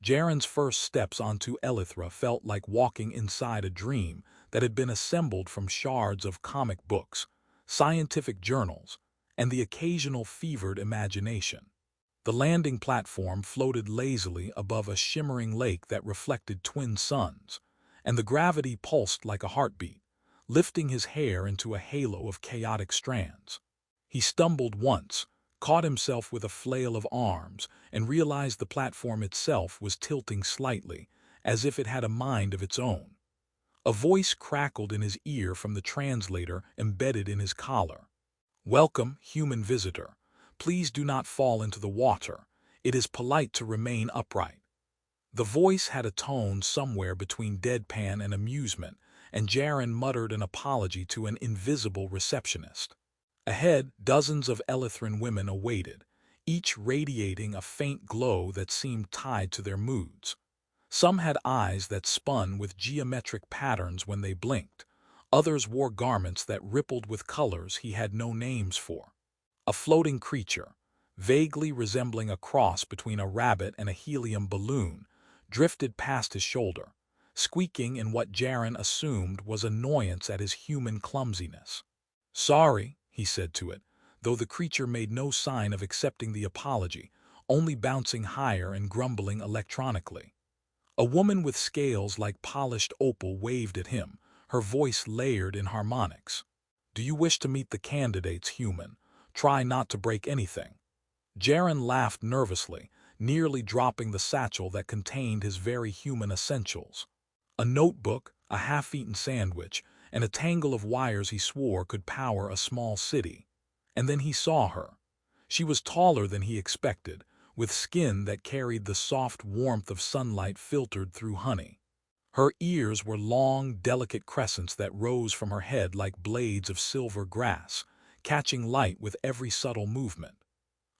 Jaren's first steps onto Elythra felt like walking inside a dream that had been assembled from shards of comic books, scientific journals, and the occasional fevered imagination. The landing platform floated lazily above a shimmering lake that reflected twin suns, and the gravity pulsed like a heartbeat, lifting his hair into a halo of chaotic strands. He stumbled once, caught himself with a flail of arms, and realized the platform itself was tilting slightly, as if it had a mind of its own. A voice crackled in his ear from the translator embedded in his collar. "Welcome, human visitor. Please do not fall into the water. It is polite to remain upright." The voice had a tone somewhere between deadpan and amusement, and Jaren muttered an apology to an invisible receptionist. Ahead, dozens of Elythran women awaited, each radiating a faint glow that seemed tied to their moods. Some had eyes that spun with geometric patterns when they blinked. Others wore garments that rippled with colors he had no names for. A floating creature, vaguely resembling a cross between a rabbit and a helium balloon, drifted past his shoulder, squeaking in what Jaren assumed was annoyance at his human clumsiness. "Sorry," he said to it, though the creature made no sign of accepting the apology, only bouncing higher and grumbling electronically. A woman with scales like polished opal waved at him, her voice layered in harmonics. "Do you wish to meet the candidates, human? Try not to break anything." Jaren laughed nervously, nearly dropping the satchel that contained his very human essentials. A notebook, a half-eaten sandwich, and a tangle of wires he swore could power a small city. And then he saw her. She was taller than he expected, with skin that carried the soft warmth of sunlight filtered through honey. Her ears were long, delicate crescents that rose from her head like blades of silver grass, catching light with every subtle movement.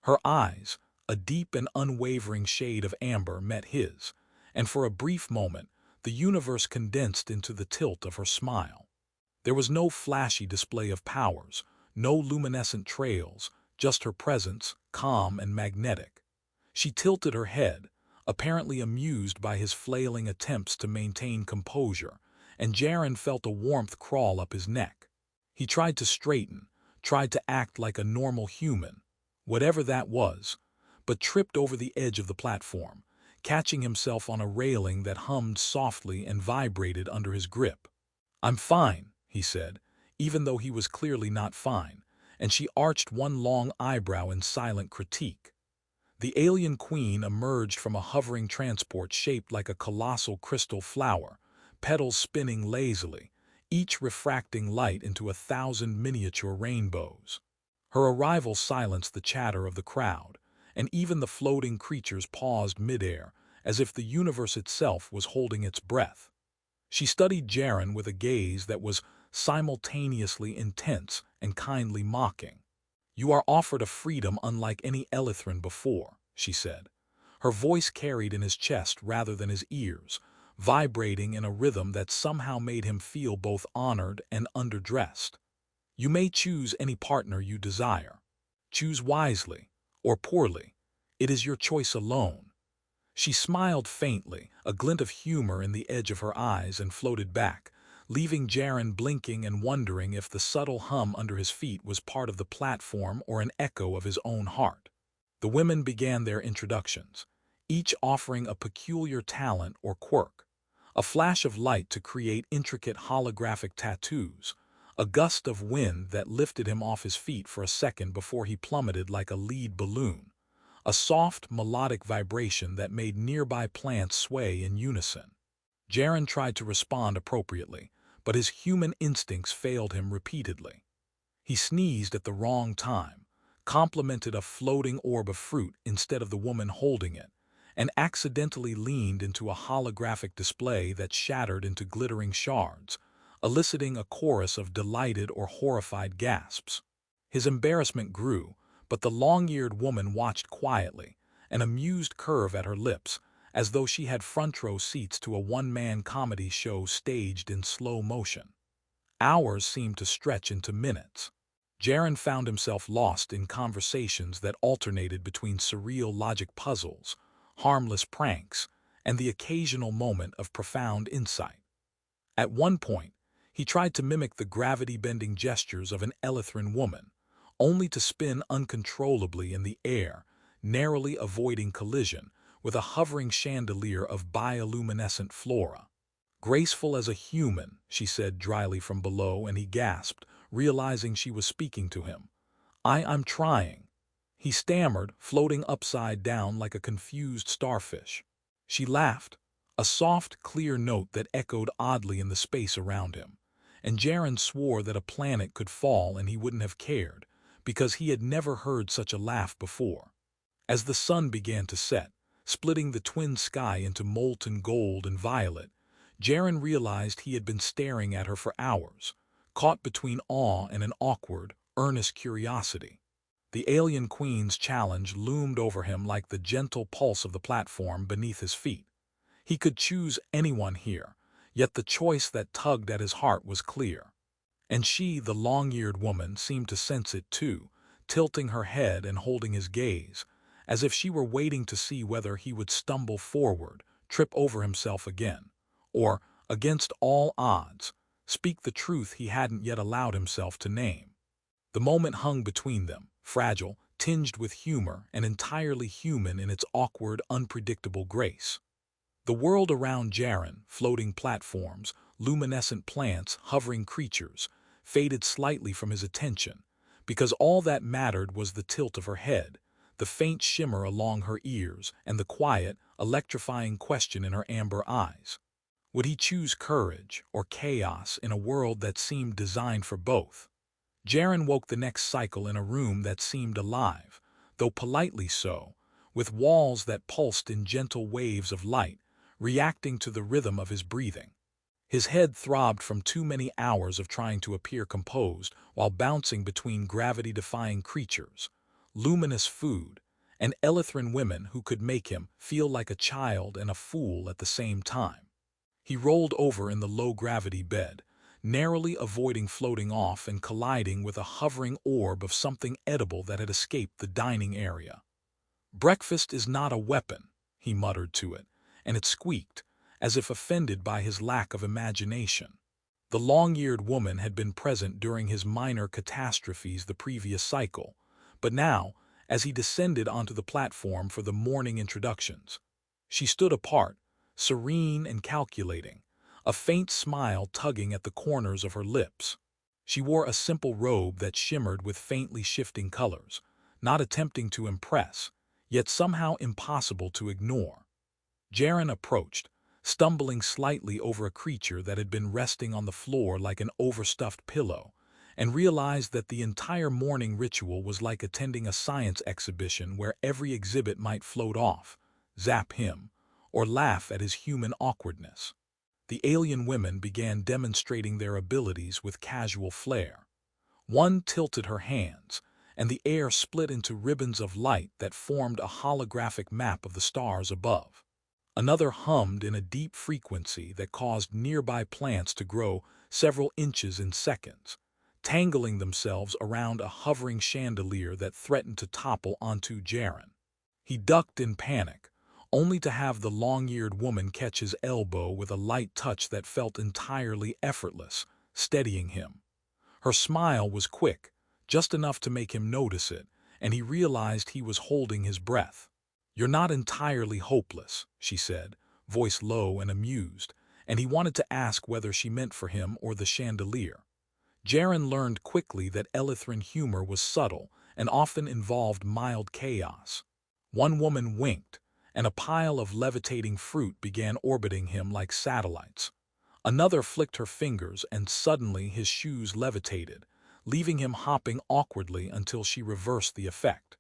Her eyes, a deep and unwavering shade of amber, met his, and for a brief moment, the universe condensed into the tilt of her smile. There was no flashy display of powers, no luminescent trails, just her presence, calm and magnetic. She tilted her head, apparently amused by his flailing attempts to maintain composure, and Jaren felt a warmth crawl up his neck. He tried to straighten, tried to act like a normal human, whatever that was, but tripped over the edge of the platform, catching himself on a railing that hummed softly and vibrated under his grip. "I'm fine," he said, even though he was clearly not fine, and she arched one long eyebrow in silent critique. The alien queen emerged from a hovering transport shaped like a colossal crystal flower, petals spinning lazily, each refracting light into 1,000 miniature rainbows. Her arrival silenced the chatter of the crowd, and even the floating creatures paused midair, as if the universe itself was holding its breath. She studied Jaren with a gaze that was simultaneously intense and kindly mocking. "You are offered a freedom unlike any Elythran before," she said. Her voice carried in his chest rather than his ears, vibrating in a rhythm that somehow made him feel both honored and underdressed. "You may choose any partner you desire. Choose wisely, or poorly. It is your choice alone." She smiled faintly, a glint of humor in the edge of her eyes, and floated back, leaving Jaren blinking and wondering if the subtle hum under his feet was part of the platform or an echo of his own heart. The women began their introductions, each offering a peculiar talent or quirk. A flash of light to create intricate holographic tattoos, a gust of wind that lifted him off his feet for a second before he plummeted like a lead balloon, a soft, melodic vibration that made nearby plants sway in unison. Jaren tried to respond appropriately, but his human instincts failed him repeatedly. He sneezed at the wrong time, complimented a floating orb of fruit instead of the woman holding it, and accidentally leaned into a holographic display that shattered into glittering shards, eliciting a chorus of delighted or horrified gasps. His embarrassment grew, but the long-eared woman watched quietly, an amused curve at her lips, as though she had front-row seats to a one-man comedy show staged in slow motion. Hours seemed to stretch into minutes. Jaren found himself lost in conversations that alternated between surreal logic puzzles, harmless pranks, and the occasional moment of profound insight. At one point, he tried to mimic the gravity-bending gestures of an Elithran woman, only to spin uncontrollably in the air, narrowly avoiding collision with a hovering chandelier of bioluminescent flora. "Graceful as a human," she said dryly from below, and he gasped, realizing she was speaking to him. I'm trying." He stammered, floating upside down like a confused starfish. She laughed, a soft, clear note that echoed oddly in the space around him, and Jaren swore that a planet could fall and he wouldn't have cared, because he had never heard such a laugh before. As the sun began to set, splitting the twin sky into molten gold and violet, Jaren realized he had been staring at her for hours, caught between awe and an awkward, earnest curiosity. The alien queen's challenge loomed over him like the gentle pulse of the platform beneath his feet. He could choose anyone here, yet the choice that tugged at his heart was clear. And she, the long-eared woman, seemed to sense it too, tilting her head and holding his gaze, as if she were waiting to see whether he would stumble forward, trip over himself again, or, against all odds, speak the truth he hadn't yet allowed himself to name. The moment hung between them, fragile, tinged with humor, and entirely human in its awkward, unpredictable grace. The world around Jaren, floating platforms, luminescent plants, hovering creatures, faded slightly from his attention, because all that mattered was the tilt of her head, the faint shimmer along her ears, and the quiet, electrifying question in her amber eyes. Would he choose courage or chaos in a world that seemed designed for both? Jaren woke the next cycle in a room that seemed alive, though politely so, with walls that pulsed in gentle waves of light, reacting to the rhythm of his breathing. His head throbbed from too many hours of trying to appear composed while bouncing between gravity-defying creatures, luminous food, and Elithran women who could make him feel like a child and a fool at the same time. He rolled over in the low-gravity bed, narrowly avoiding floating off and colliding with a hovering orb of something edible that had escaped the dining area. "Breakfast is not a weapon," he muttered to it, and it squeaked, as if offended by his lack of imagination. The long-eared woman had been present during his minor catastrophes the previous cycle, but now, as he descended onto the platform for the morning introductions, she stood apart, serene and calculating, a faint smile tugging at the corners of her lips. She wore a simple robe that shimmered with faintly shifting colors, not attempting to impress, yet somehow impossible to ignore. Jaren approached, stumbling slightly over a creature that had been resting on the floor like an overstuffed pillow, and realized that the entire morning ritual was like attending a science exhibition where every exhibit might float off, zap him, or laugh at his human awkwardness. The alien women began demonstrating their abilities with casual flair. One tilted her hands, and the air split into ribbons of light that formed a holographic map of the stars above. Another hummed in a deep frequency that caused nearby plants to grow several inches in seconds, tangling themselves around a hovering chandelier that threatened to topple onto Jaren. He ducked in panic, only to have the long-eared woman catch his elbow with a light touch that felt entirely effortless, steadying him. Her smile was quick, just enough to make him notice it, and he realized he was holding his breath. "You're not entirely hopeless," she said, voice low and amused, and he wanted to ask whether she meant for him or the chandelier. Jaren learned quickly that Elithran humor was subtle and often involved mild chaos. One woman winked, and a pile of levitating fruit began orbiting him like satellites. Another flicked her fingers, and suddenly his shoes levitated, leaving him hopping awkwardly until she reversed the effect.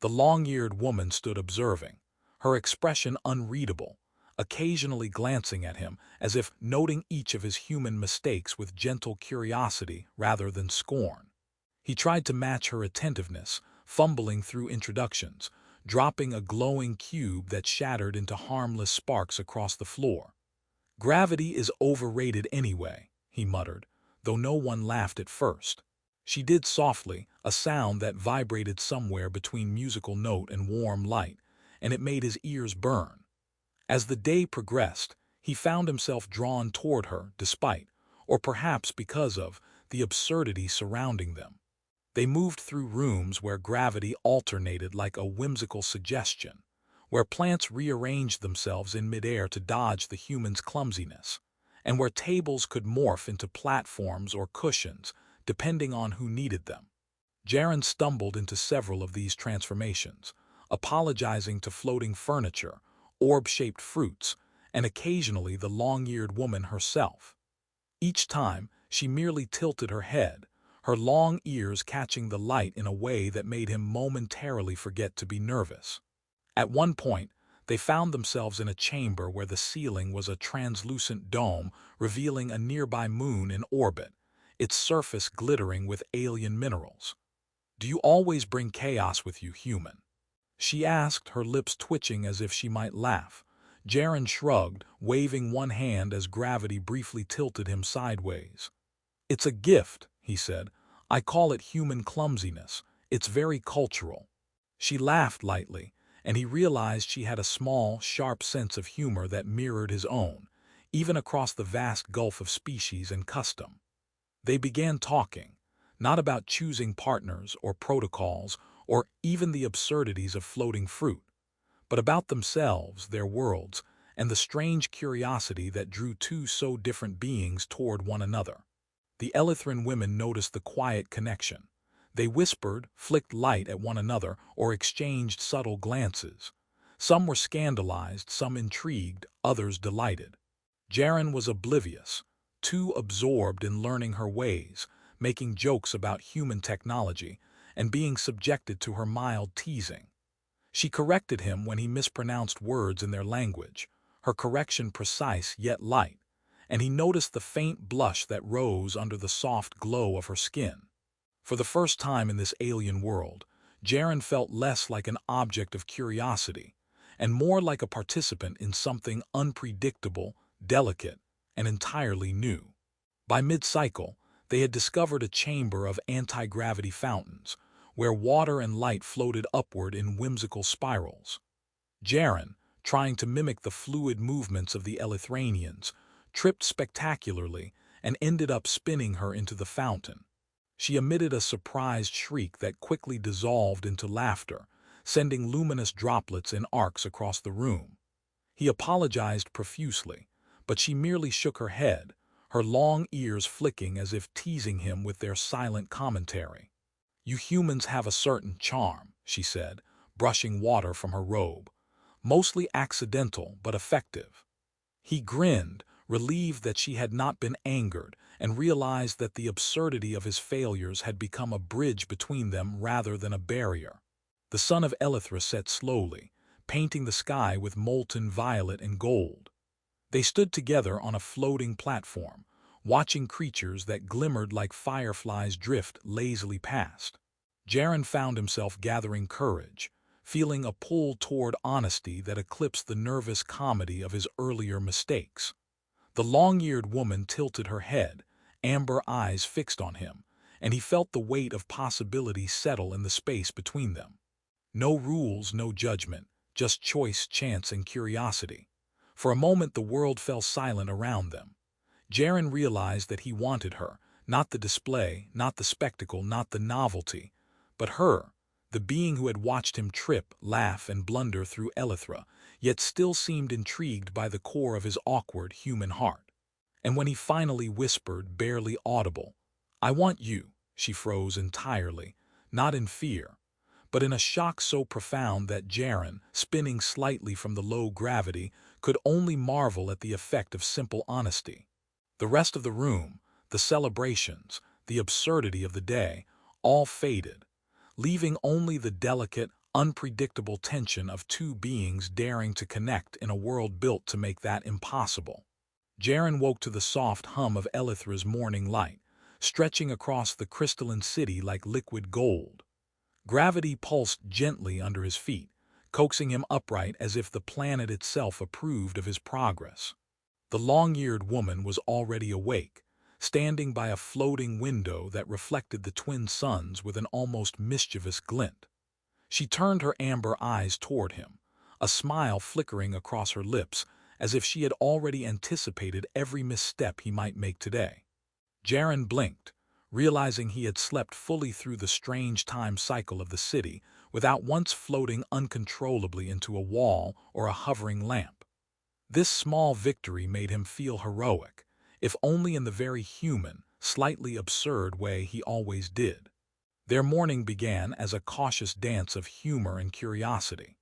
The long-eared woman stood observing, her expression unreadable, occasionally glancing at him as if noting each of his human mistakes with gentle curiosity rather than scorn. He tried to match her attentiveness, fumbling through introductions, dropping a glowing cube that shattered into harmless sparks across the floor. "Gravity is overrated anyway," he muttered, though no one laughed at first. She did softly, a sound that vibrated somewhere between musical note and warm light, and it made his ears burn. As the day progressed, he found himself drawn toward her despite, or perhaps because of, the absurdity surrounding them. They moved through rooms where gravity alternated like a whimsical suggestion, where plants rearranged themselves in midair to dodge the human's clumsiness, and where tables could morph into platforms or cushions, depending on who needed them. Jaren stumbled into several of these transformations, apologizing to floating furniture, orb-shaped fruits, and occasionally the long-eared woman herself. Each time, she merely tilted her head, her long ears catching the light in a way that made him momentarily forget to be nervous. At one point, they found themselves in a chamber where the ceiling was a translucent dome revealing a nearby moon in orbit, its surface glittering with alien minerals. "Do you always bring chaos with you, human?" she asked, her lips twitching as if she might laugh. Jaren shrugged, waving one hand as gravity briefly tilted him sideways. "It's a gift," he said. "I call it human clumsiness. It's very cultural." She laughed lightly, and he realized she had a small, sharp sense of humor that mirrored his own, even across the vast gulf of species and custom. They began talking, not about choosing partners or protocols or even the absurdities of floating fruit, but about themselves, their worlds, and the strange curiosity that drew two so different beings toward one another. The Elithran women noticed the quiet connection. They whispered, flicked light at one another, or exchanged subtle glances. Some were scandalized, some intrigued, others delighted. Jaren was oblivious, too absorbed in learning her ways, making jokes about human technology, and being subjected to her mild teasing. She corrected him when he mispronounced words in their language, her correction precise yet light, and he noticed the faint blush that rose under the soft glow of her skin. For the first time in this alien world, Jaren felt less like an object of curiosity, and more like a participant in something unpredictable, delicate, and entirely new. By mid-cycle, they had discovered a chamber of anti-gravity fountains, where water and light floated upward in whimsical spirals. Jaren, trying to mimic the fluid movements of the Elithranians, tripped spectacularly and ended up spinning her into the fountain. She emitted a surprised shriek that quickly dissolved into laughter, sending luminous droplets in arcs across the room. He apologized profusely, but she merely shook her head, her long ears flicking as if teasing him with their silent commentary. "You humans have a certain charm," she said, brushing water from her robe. "Mostly accidental but effective." He grinned, relieved that she had not been angered, and realized that the absurdity of his failures had become a bridge between them rather than a barrier. The sun of Elithra set slowly, painting the sky with molten violet and gold. They stood together on a floating platform, watching creatures that glimmered like fireflies drift lazily past. Jaren found himself gathering courage, feeling a pull toward honesty that eclipsed the nervous comedy of his earlier mistakes. The long-eared woman tilted her head, amber eyes fixed on him, and he felt the weight of possibility settle in the space between them. No rules, no judgment, just choice, chance, and curiosity. For a moment the world fell silent around them. Jaren realized that he wanted her, not the display, not the spectacle, not the novelty, but her, the being who had watched him trip, laugh, and blunder through Elithra, yet still seemed intrigued by the core of his awkward human heart. And when he finally whispered, barely audible, "I want you," she froze entirely, not in fear, but in a shock so profound that Jaren, spinning slightly from the low gravity, could only marvel at the effect of simple honesty. The rest of the room, the celebrations, the absurdity of the day, all faded, leaving only the delicate, unpredictable tension of two beings daring to connect in a world built to make that impossible. Jaren woke to the soft hum of Elithra's morning light, stretching across the crystalline city like liquid gold. Gravity pulsed gently under his feet, coaxing him upright as if the planet itself approved of his progress. The long-eared woman was already awake, standing by a floating window that reflected the twin suns with an almost mischievous glint. She turned her amber eyes toward him, a smile flickering across her lips as if she had already anticipated every misstep he might make today. Jaren blinked, realizing he had slept fully through the strange time cycle of the city without once floating uncontrollably into a wall or a hovering lamp. This small victory made him feel heroic, if only in the very human, slightly absurd way he always did. Their morning began as a cautious dance of humor and curiosity.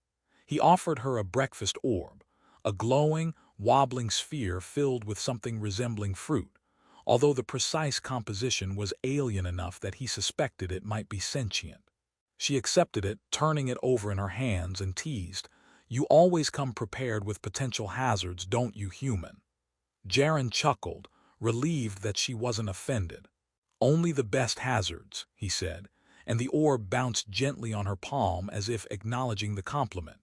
He offered her a breakfast orb, a glowing, wobbling sphere filled with something resembling fruit, although the precise composition was alien enough that he suspected it might be sentient. She accepted it, turning it over in her hands, and teased, "You always come prepared with potential hazards, don't you, human?" Jaren chuckled, relieved that she wasn't offended. "Only the best hazards," he said, and the orb bounced gently on her palm as if acknowledging the compliment.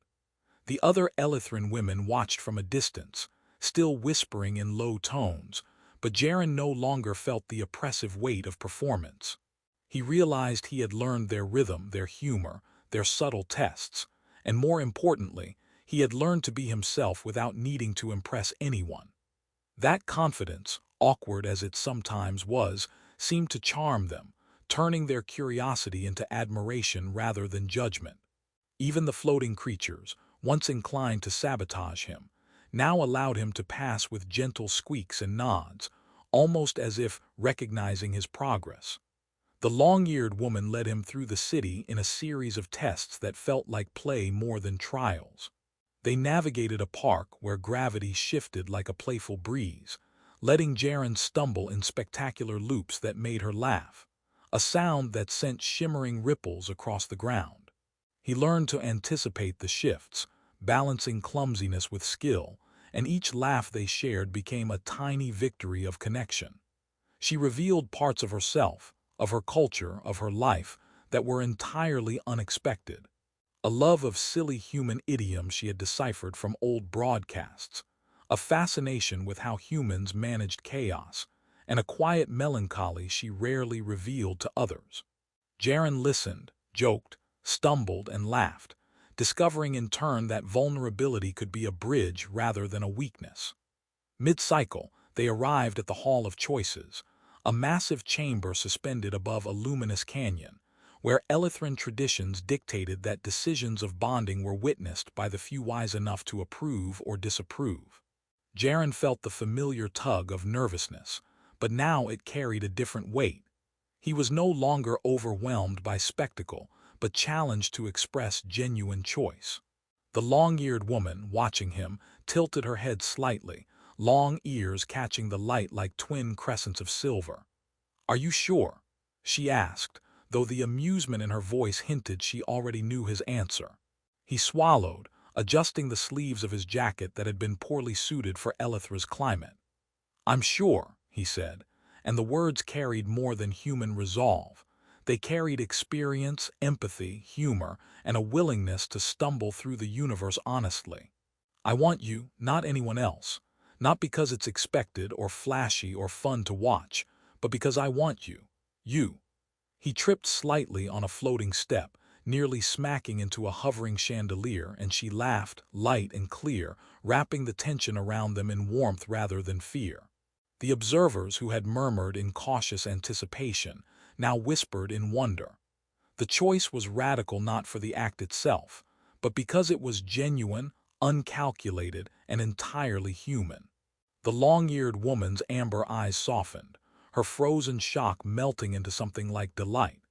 The other Elithran women watched from a distance, still whispering in low tones, but Jaren no longer felt the oppressive weight of performance. He realized he had learned their rhythm, their humor, their subtle tests, and more importantly, he had learned to be himself without needing to impress anyone. That confidence, awkward as it sometimes was, seemed to charm them, turning their curiosity into admiration rather than judgment. Even the floating creatures, once inclined to sabotage him, now allowed him to pass with gentle squeaks and nods, almost as if recognizing his progress. The long-eared woman led him through the city in a series of tests that felt like play more than trials. They navigated a park where gravity shifted like a playful breeze, letting Jaren stumble in spectacular loops that made her laugh, a sound that sent shimmering ripples across the ground. He learned to anticipate the shifts, balancing clumsiness with skill, and each laugh they shared became a tiny victory of connection. She revealed parts of herself, of her culture, of her life, that were entirely unexpected. A love of silly human idioms she had deciphered from old broadcasts, a fascination with how humans managed chaos, and a quiet melancholy she rarely revealed to others. Jaren listened, joked, stumbled, and laughed, discovering in turn that vulnerability could be a bridge rather than a weakness. Mid-cycle, they arrived at the Hall of Choices, a massive chamber suspended above a luminous canyon, where Elithran traditions dictated that decisions of bonding were witnessed by the few wise enough to approve or disapprove. Jaren felt the familiar tug of nervousness, but now it carried a different weight. He was no longer overwhelmed by spectacle, but challenged to express genuine choice. The long-eared woman, watching him, tilted her head slightly, long ears catching the light like twin crescents of silver. "Are you sure?" she asked, though the amusement in her voice hinted she already knew his answer. He swallowed, adjusting the sleeves of his jacket that had been poorly suited for Elithra's climate. "I'm sure," he said, and the words carried more than human resolve. They carried experience, empathy, humor, and a willingness to stumble through the universe honestly. "I want you, not anyone else. Not because it's expected or flashy or fun to watch, but because I want you. You." He tripped slightly on a floating step, nearly smacking into a hovering chandelier, and she laughed, light and clear, wrapping the tension around them in warmth rather than fear. The observers, who had murmured in cautious anticipation, now whispered in wonder. The choice was radical not for the act itself, but because it was genuine, uncalculated, and entirely human. The long-eared woman's amber eyes softened, her frozen shock melting into something like delight.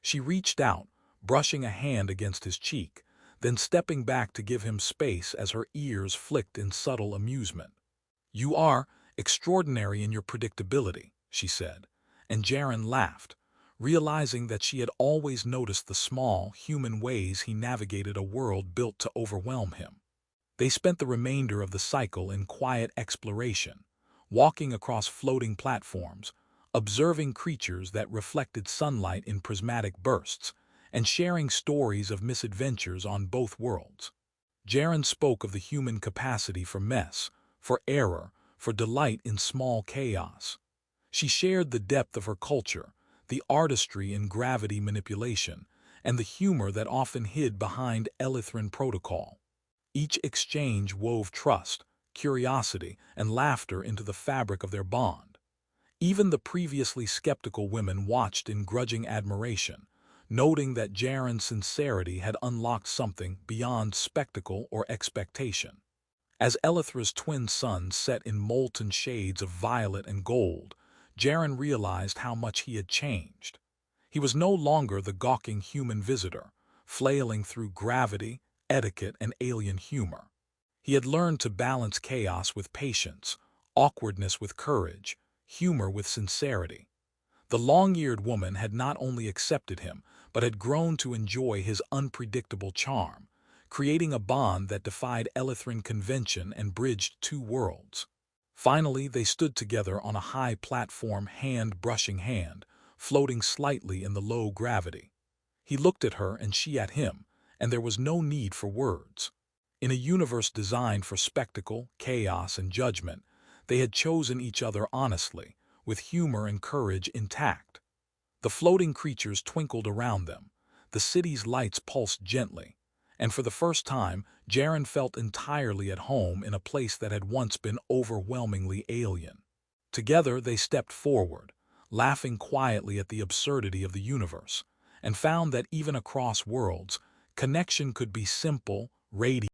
She reached out, brushing a hand against his cheek, then stepping back to give him space as her ears flicked in subtle amusement. "You are extraordinary in your predictability," she said, and Jaren laughed, realizing that she had always noticed the small, human ways he navigated a world built to overwhelm him. They spent the remainder of the cycle in quiet exploration, walking across floating platforms, observing creatures that reflected sunlight in prismatic bursts, and sharing stories of misadventures on both worlds. Jaren spoke of the human capacity for mess, for error, for delight in small chaos. She shared the depth of her culture, the artistry in gravity manipulation, and the humor that often hid behind Elithran protocol. Each exchange wove trust, curiosity, and laughter into the fabric of their bond. Even the previously skeptical women watched in grudging admiration, noting that Jaren's sincerity had unlocked something beyond spectacle or expectation. As Elithra's twin sons set in molten shades of violet and gold, Jaren realized how much he had changed. He was no longer the gawking human visitor, flailing through gravity, etiquette, and alien humor. He had learned to balance chaos with patience, awkwardness with courage, humor with sincerity. The long-eared woman had not only accepted him, but had grown to enjoy his unpredictable charm, creating a bond that defied Elithran convention and bridged two worlds. Finally, they stood together on a high platform, hand brushing hand, floating slightly in the low gravity. He looked at her and she at him, and there was no need for words. In a universe designed for spectacle, chaos, and judgment, they had chosen each other honestly, with humor and courage intact. The floating creatures twinkled around them, the city's lights pulsed gently, and for the first time, Jaren felt entirely at home in a place that had once been overwhelmingly alien. Together they stepped forward, laughing quietly at the absurdity of the universe, and found that even across worlds, connection could be simple, radiant,